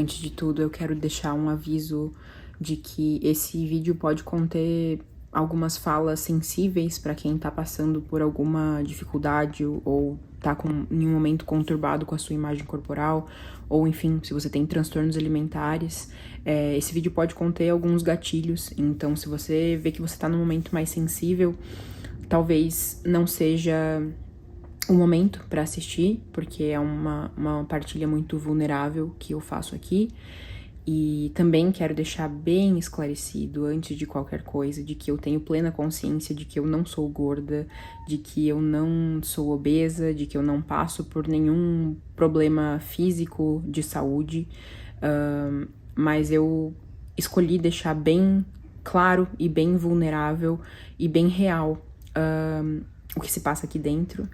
Antes de tudo, eu quero deixar um aviso de que esse vídeo pode conter algumas falas sensíveis para quem tá passando por alguma dificuldade ou tá em um momento conturbado com a sua imagem corporal, ou enfim, se você tem transtornos alimentares. Esse vídeo pode conter alguns gatilhos, então se você vê que você tá num momento mais sensível, talvez não seja o momento para assistir, porque é uma partilha muito vulnerável que eu faço aqui. E também quero deixar bem esclarecido, antes de qualquer coisa, de que eu tenho plena consciência de que eu não sou gorda, de que eu não sou obesa, de que eu não passo por nenhum problema físico de saúde, mas eu escolhi deixar bem claro e bem vulnerável e bem real o que se passa aqui dentro,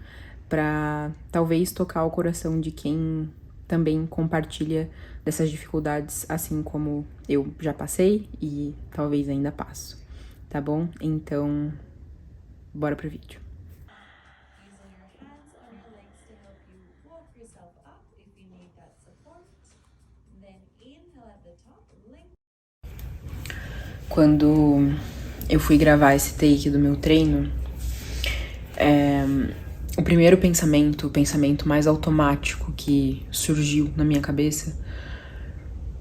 para talvez tocar o coração de quem também compartilha dessas dificuldades, assim como eu já passei e talvez ainda passo, tá bom? Então, bora pro vídeo. Quando eu fui gravar esse take do meu treino, o primeiro pensamento, o pensamento mais automático que surgiu na minha cabeça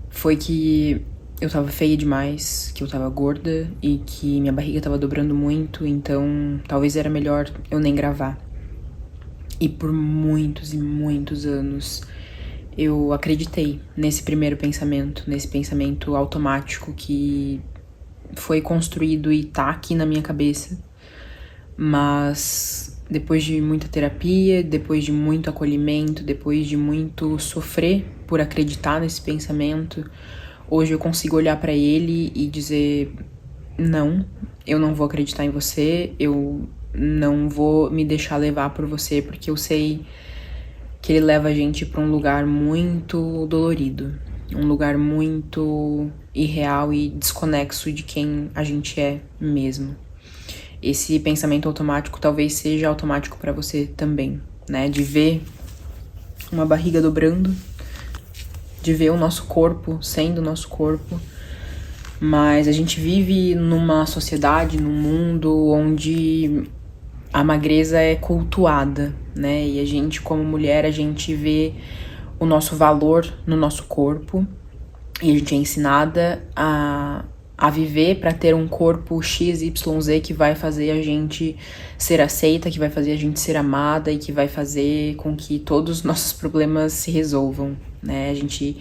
foi que eu tava feia demais, que eu tava gorda e que minha barriga tava dobrando muito, então talvez era melhor eu nem gravar. E por muitos e muitos anos eu acreditei nesse primeiro pensamento, nesse pensamento automático que foi construído e tá aqui na minha cabeça. Mas depois de muita terapia, depois de muito acolhimento, depois de muito sofrer por acreditar nesse pensamento, hoje eu consigo olhar pra ele e dizer: não, eu não vou acreditar em você, eu não vou me deixar levar por você, porque eu sei que ele leva a gente pra um lugar muito dolorido, um lugar muito irreal e desconexo de quem a gente é mesmo. Esse pensamento automático talvez seja automático pra você também, né? De ver uma barriga dobrando, de ver o nosso corpo sendo o nosso corpo. Mas a gente vive numa sociedade, num mundo onde a magreza é cultuada, né? E a gente, como mulher, a gente vê o nosso valor no nosso corpo. E a gente é ensinada a viver para ter um corpo XYZ que vai fazer a gente ser aceita, que vai fazer a gente ser amada e que vai fazer com que todos os nossos problemas se resolvam, né? A gente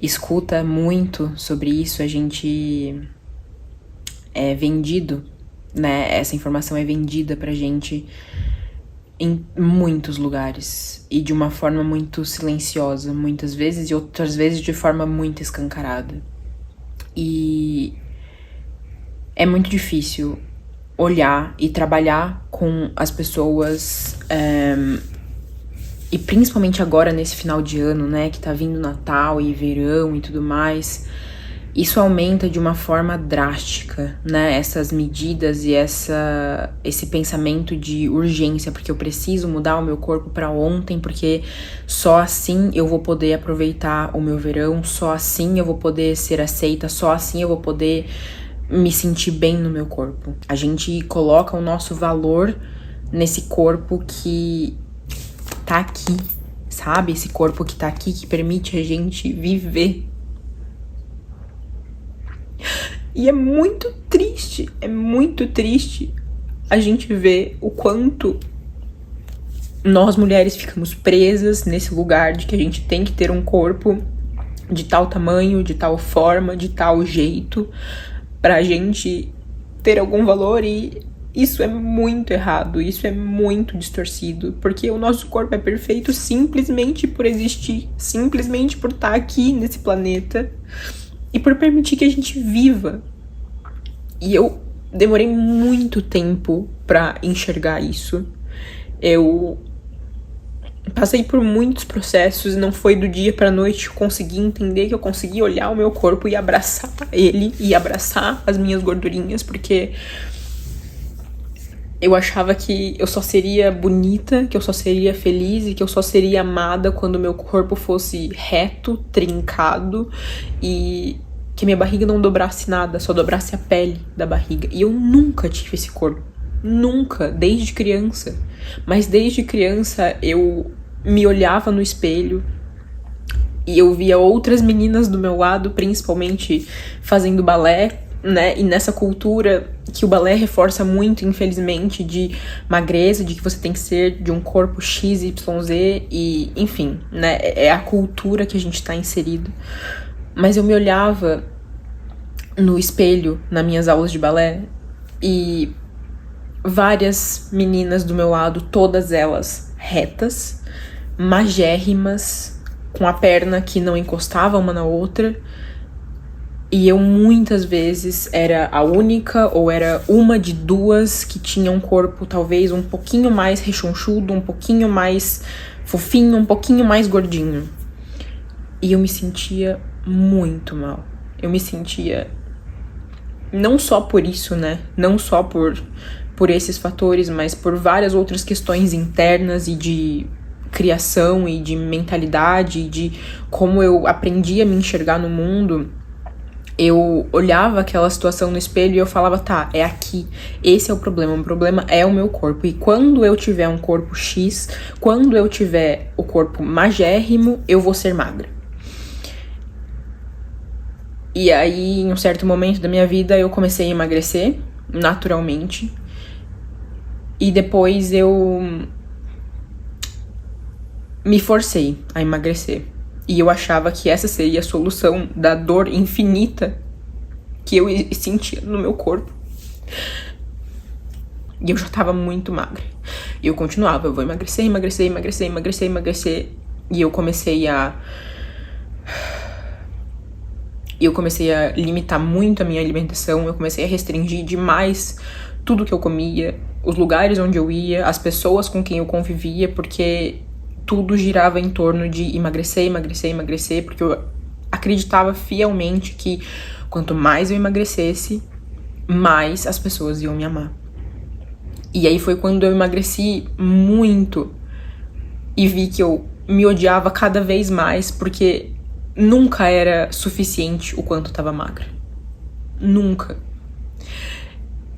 escuta muito sobre isso, a gente é vendido, né? Essa informação é vendida pra gente em muitos lugares e de uma forma muito silenciosa, muitas vezes, e outras vezes de forma muito escancarada. E é muito difícil olhar e trabalhar com as pessoas, e principalmente agora nesse final de ano, né, que tá vindo Natal e verão e tudo mais. Isso aumenta de uma forma drástica, né, essas medidas e esse pensamento de urgência, porque eu preciso mudar o meu corpo pra ontem, porque só assim eu vou poder aproveitar o meu verão, só assim eu vou poder ser aceita, só assim eu vou poder me sentir bem no meu corpo. A gente coloca o nosso valor nesse corpo que tá aqui, sabe? Esse corpo que tá aqui, que permite a gente viver. E é muito triste a gente ver o quanto nós mulheres ficamos presas nesse lugar de que a gente tem que ter um corpo de tal tamanho, de tal forma, de tal jeito, pra gente ter algum valor. E isso é muito errado, isso é muito distorcido, porque o nosso corpo é perfeito simplesmente por existir, simplesmente por estar aqui nesse planeta e por permitir que a gente viva. E eu demorei muito tempo pra enxergar isso. Eu passei por muitos processos, não foi do dia pra noite que eu consegui entender, que eu consegui olhar o meu corpo e abraçar ele, e abraçar as minhas gordurinhas, porque Eu achava que eu só seria bonita, que eu só seria feliz e que eu só seria amada quando meu corpo fosse reto, trincado e que minha barriga não dobrasse nada, só dobrasse a pele da barriga. E eu nunca tive esse corpo. Nunca, desde criança. Mas desde criança eu me olhava no espelho e eu via outras meninas do meu lado, principalmente fazendo balé, né? E nessa cultura que o balé reforça muito, infelizmente, de magreza, de que você tem que ser de um corpo X, Y, Z, e enfim, né? É a cultura que a gente tá inserido. Mas eu me olhava no espelho, nas minhas aulas de balé, e várias meninas do meu lado, todas elas retas, magérrimas, com a perna que não encostava uma na outra, e eu muitas vezes era a única ou era uma de duas que tinha um corpo talvez um pouquinho mais rechonchudo, um pouquinho mais fofinho, um pouquinho mais gordinho. E eu me sentia muito mal. Eu me sentia não só por isso, né? Não só por esses fatores, mas por várias outras questões internas e de criação e de mentalidade e de como eu aprendi a me enxergar no mundo. Eu olhava aquela situação no espelho e eu falava, tá, é aqui, esse é o problema é o meu corpo. E quando eu tiver um corpo X, quando eu tiver o corpo magérrimo, eu vou ser magra. E aí, em um certo momento da minha vida, eu comecei a emagrecer, naturalmente. E depois eu me forcei a emagrecer. E eu achava que essa seria a solução da dor infinita que eu sentia no meu corpo. E eu já tava muito magra. E eu continuava, eu vou emagrecer. E eu comecei a limitar muito a minha alimentação. Eu comecei a restringir demais tudo que eu comia, os lugares onde eu ia, as pessoas com quem eu convivia, porque tudo girava em torno de emagrecer, porque eu acreditava fielmente que quanto mais eu emagrecesse, mais as pessoas iam me amar. E aí foi quando eu emagreci muito e vi que eu me odiava cada vez mais, porque nunca era suficiente o quanto eu tava magra. Nunca.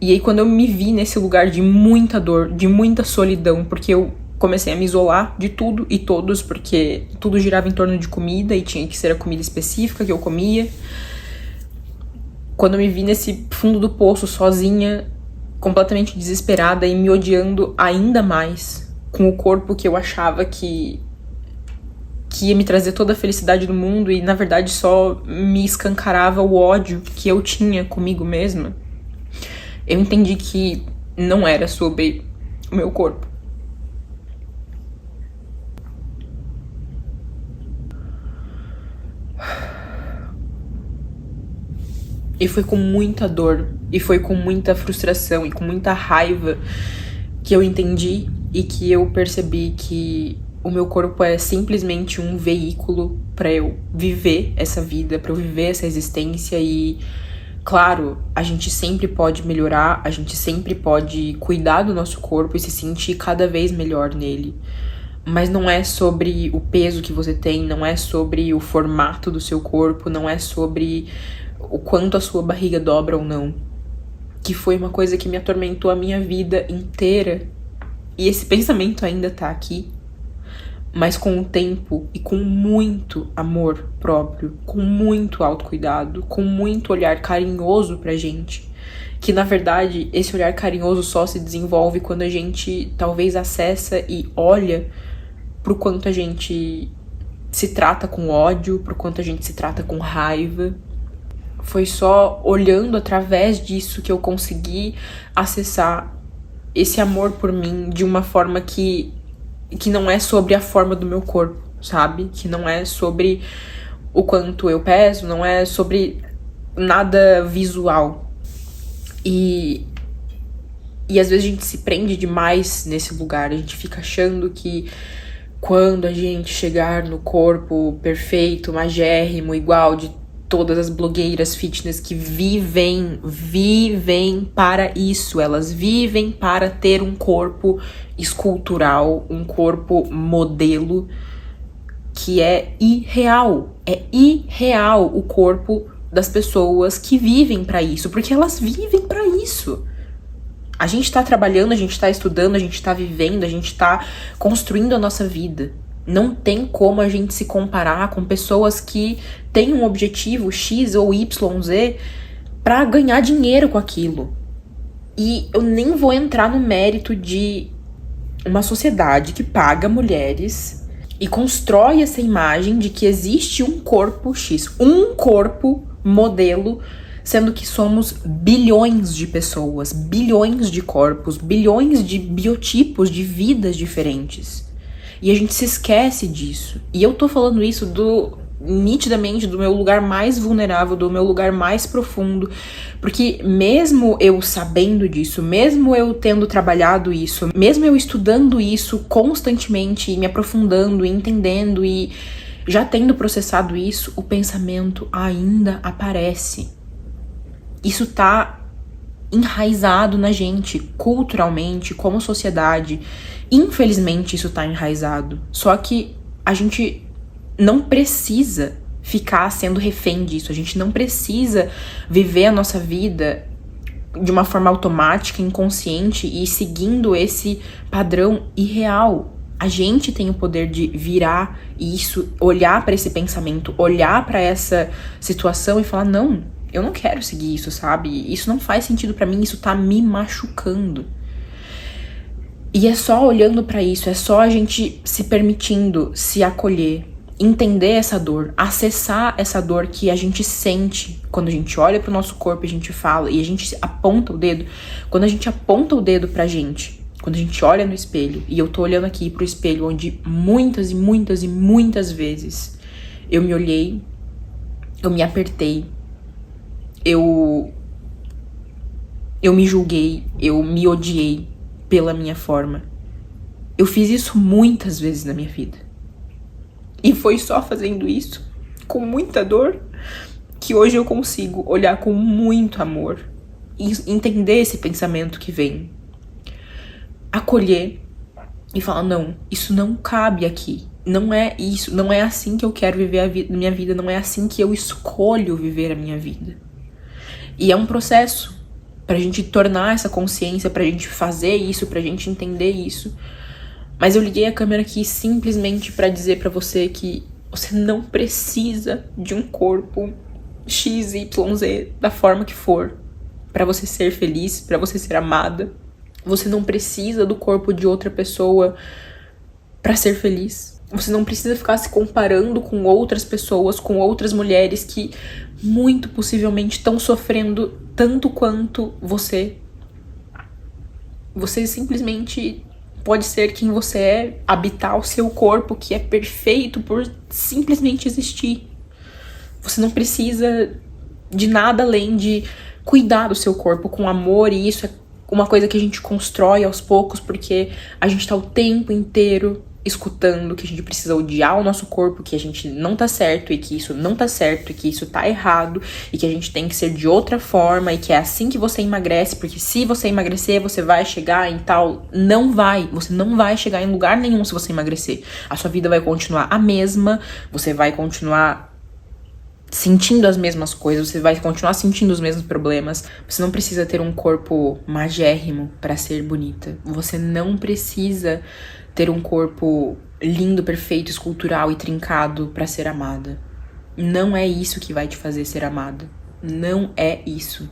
E aí quando eu me vi nesse lugar de muita dor, de muita solidão, porque eu comecei a me isolar de tudo e todos, porque tudo girava em torno de comida e tinha que ser a comida específica que eu comia. Quando eu me vi nesse fundo do poço, sozinha, completamente desesperada e me odiando ainda mais, com o corpo que eu achava que ia me trazer toda a felicidade do mundo e, na verdade, só me escancarava o ódio que eu tinha comigo mesma, eu entendi que não era sobre o meu corpo. E foi com muita dor, e foi com muita frustração, e com muita raiva que eu entendi e que eu percebi que o meu corpo é simplesmente um veículo pra eu viver essa vida, pra eu viver essa existência. E, claro, a gente sempre pode melhorar, a gente sempre pode cuidar do nosso corpo e se sentir cada vez melhor nele. Mas não é sobre o peso que você tem, não é sobre o formato do seu corpo, não é sobre o quanto a sua barriga dobra ou não. Que foi uma coisa que me atormentou a minha vida inteira. E esse pensamento ainda tá aqui. Mas com o tempo e com muito amor próprio, com muito autocuidado, com muito olhar carinhoso pra gente. Que, na verdade, esse olhar carinhoso só se desenvolve quando a gente talvez acessa e olha pro quanto a gente se trata com ódio, pro quanto a gente se trata com raiva. Foi só olhando através disso que eu consegui acessar esse amor por mim de uma forma que não é sobre a forma do meu corpo, sabe? Que não é sobre o quanto eu peso, não é sobre nada visual. E às vezes a gente se prende demais nesse lugar, a gente fica achando que quando a gente chegar no corpo perfeito, magérrimo, igual de todas as blogueiras fitness que vivem para isso. Elas vivem para ter um corpo escultural, um corpo modelo, que é irreal. É irreal o corpo das pessoas que vivem para isso, porque elas vivem para isso. A gente tá trabalhando, a gente tá estudando, a gente tá vivendo, a gente tá construindo a nossa vida. Não tem como a gente se comparar com pessoas que têm um objetivo X ou Y, Z pra ganhar dinheiro com aquilo. E eu nem vou entrar no mérito de uma sociedade que paga mulheres e constrói essa imagem de que existe um corpo X, um corpo modelo, sendo que somos bilhões de pessoas, bilhões de corpos, bilhões de biotipos, de vidas diferentes. E a gente se esquece disso. E eu tô falando isso nitidamente do meu lugar mais vulnerável, do meu lugar mais profundo, porque mesmo eu sabendo disso, mesmo eu tendo trabalhado isso, mesmo eu estudando isso constantemente e me aprofundando e entendendo e já tendo processado isso, o pensamento ainda aparece. Isso tá enraizado na gente, culturalmente, como sociedade. Infelizmente isso tá enraizado. Só que a gente não precisa ficar sendo refém disso. A gente não precisa viver a nossa vida de uma forma automática, inconsciente e seguindo esse padrão irreal. A gente tem o poder de virar isso, olhar para esse pensamento, olhar para essa situação e falar: não, eu não quero seguir isso, sabe? Isso não faz sentido pra mim, isso tá me machucando. E é só olhando pra isso, é só a gente se permitindo se acolher, entender essa dor, acessar essa dor que a gente sente quando a gente olha pro nosso corpo e a gente fala, e a gente aponta o dedo. Quando a gente aponta o dedo pra gente, quando a gente olha no espelho, e eu tô olhando aqui pro espelho onde muitas e muitas e muitas vezes eu me olhei, eu me apertei, eu me julguei, eu me odiei pela minha forma. Eu fiz isso muitas vezes na minha vida. E foi só fazendo isso, com muita dor, que hoje eu consigo olhar com muito amor e entender esse pensamento que vem. Acolher e falar: não, isso não cabe aqui. Não é isso, não é assim que eu quero viver a minha vida, não é assim que eu escolho viver a minha vida. E é um processo pra gente tornar essa consciência, pra gente fazer isso, pra gente entender isso. Mas eu liguei a câmera aqui simplesmente pra dizer pra você que você não precisa de um corpo X, Y, Z, da forma que for, pra você ser feliz, pra você ser amada. Você não precisa do corpo de outra pessoa pra ser feliz. Você não precisa ficar se comparando com outras pessoas, com outras mulheres que muito possivelmente estão sofrendo tanto quanto você. Você simplesmente pode ser quem você é, habitar o seu corpo que é perfeito por simplesmente existir. Você não precisa de nada além de cuidar do seu corpo com amor, e isso é uma coisa que a gente constrói aos poucos, porque a gente tá o tempo inteiro escutando que a gente precisa odiar o nosso corpo, que a gente não tá certo e que isso não tá certo e que isso tá errado e que a gente tem que ser de outra forma e que é assim que você emagrece, porque se você emagrecer você vai chegar em tal... Não vai, você não vai chegar em lugar nenhum se você emagrecer. A sua vida vai continuar a mesma, você vai continuar sentindo as mesmas coisas, você vai continuar sentindo os mesmos problemas. Você não precisa ter um corpo magérrimo para ser bonita. Você não precisa ter um corpo lindo, perfeito, escultural e trincado para ser amada. Não é isso que vai te fazer ser amada. Não é isso.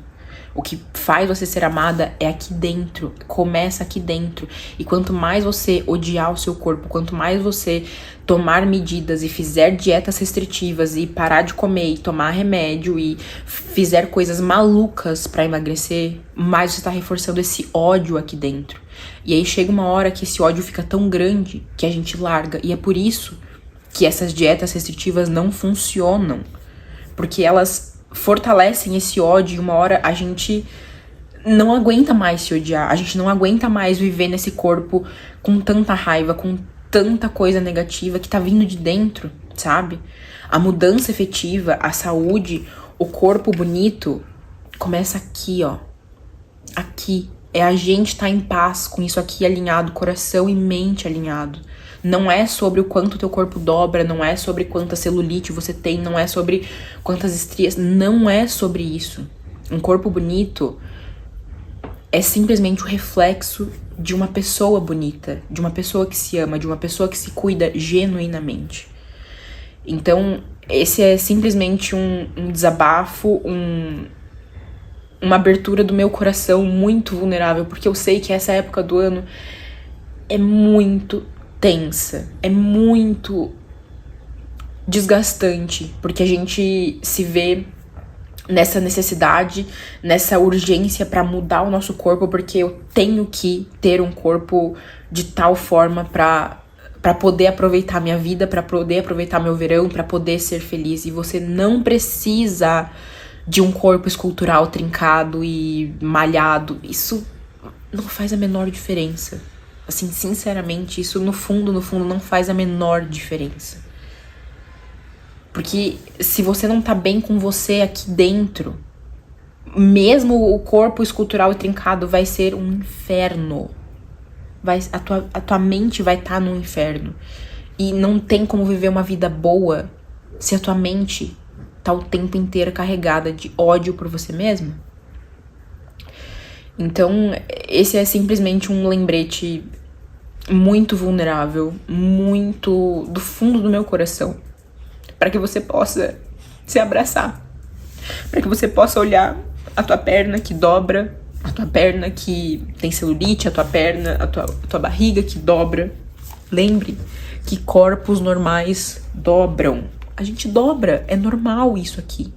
O que faz você ser amada é aqui dentro, começa aqui dentro. E quanto mais você odiar o seu corpo, quanto mais você tomar medidas e fizer dietas restritivas e parar de comer e tomar remédio e fizer coisas malucas pra emagrecer, mais você tá reforçando esse ódio aqui dentro. E aí chega uma hora que esse ódio fica tão grande que a gente larga. E é por isso que essas dietas restritivas não funcionam. Porque elas fortalecem esse ódio e uma hora a gente não aguenta mais se odiar. A gente não aguenta mais viver nesse corpo com tanta raiva, com tanta coisa negativa que tá vindo de dentro, sabe? A mudança efetiva, a saúde, o corpo bonito começa aqui, ó. Aqui. É a gente estar em paz com isso aqui alinhado, coração e mente alinhado. Não é sobre o quanto teu corpo dobra, não é sobre quanta celulite você tem, não é sobre quantas estrias, não é sobre isso. Um corpo bonito é simplesmente o reflexo de uma pessoa bonita, de uma pessoa que se ama, de uma pessoa que se cuida genuinamente. Então, esse é simplesmente um desabafo, uma abertura do meu coração muito vulnerável, porque eu sei que essa época do ano é muito tensa, é muito desgastante, porque a gente se vê nessa necessidade, nessa urgência pra mudar o nosso corpo, porque eu tenho que ter um corpo de tal forma pra poder aproveitar minha vida, pra poder aproveitar meu verão, pra poder ser feliz. E você não precisa de um corpo escultural trincado e malhado. Isso não faz a menor diferença. Assim, sinceramente, isso no fundo não faz a menor diferença. Porque se você não tá bem com você aqui dentro, mesmo o corpo escultural e trincado vai ser um inferno. A tua mente vai estar no inferno. E não tem como viver uma vida boa se a tua mente tá o tempo inteiro carregada de ódio por você mesmo. Então, esse é simplesmente um lembrete muito vulnerável, muito do fundo do meu coração, para que você possa se abraçar, para que você possa olhar a tua perna que dobra, a tua perna que tem celulite, a tua perna, a tua barriga que dobra. Lembre que corpos normais dobram. A gente dobra, é normal isso aqui.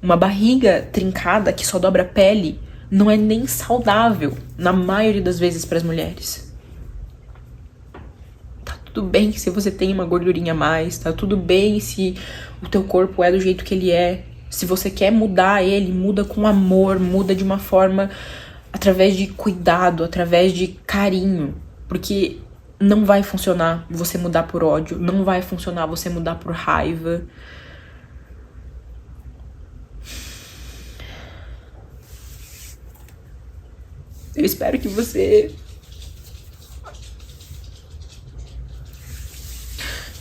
Uma barriga trincada que só dobra a pele não é nem saudável, na maioria das vezes, para as mulheres. Tá tudo bem se você tem uma gordurinha a mais, tá tudo bem se o teu corpo é do jeito que ele é. Se você quer mudar ele, muda com amor, muda de uma forma através de cuidado, através de carinho. Porque não vai funcionar você mudar por ódio, não vai funcionar você mudar por raiva. Eu espero que você...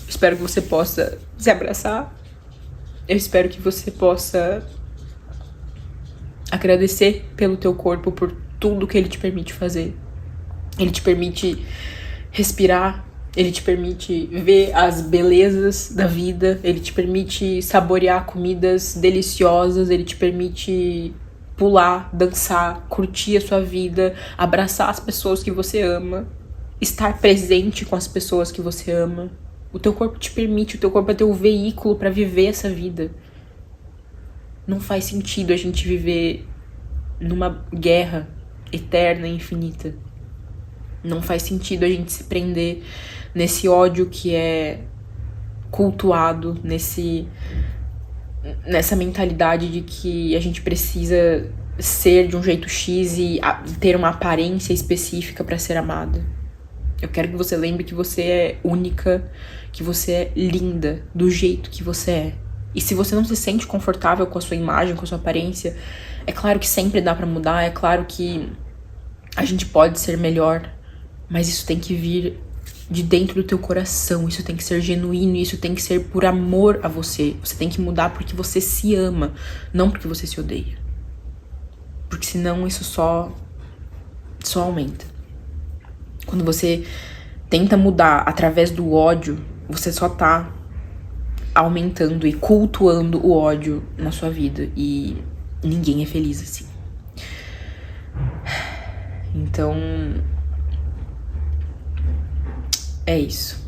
espero que você possa se abraçar. Eu espero que você possa agradecer pelo teu corpo, por tudo que ele te permite fazer. Ele te permite respirar, ele te permite ver as belezas da vida, ele te permite saborear comidas deliciosas, ele te permite pular, dançar, curtir a sua vida, abraçar as pessoas que você ama, estar presente com as pessoas que você ama. O teu corpo te permite, o teu corpo é teu veículo pra viver essa vida. Não faz sentido a gente viver numa guerra eterna e infinita. Não faz sentido a gente se prender nesse ódio que é cultuado, nessa mentalidade de que a gente precisa ser de um jeito X e ter uma aparência específica pra ser amada. Eu quero que você lembre que você é única, que você é linda do jeito que você é. E se você não se sente confortável com a sua imagem, com a sua aparência, é claro que sempre dá pra mudar, é claro que a gente pode ser melhor, mas isso tem que vir de dentro do teu coração, isso tem que ser genuíno, isso tem que ser por amor a você. Você tem que mudar porque você se ama, não porque você se odeia. Porque senão isso só aumenta. Quando você tenta mudar através do ódio, você só tá aumentando e cultuando o ódio na sua vida. E ninguém é feliz assim. Então, é isso.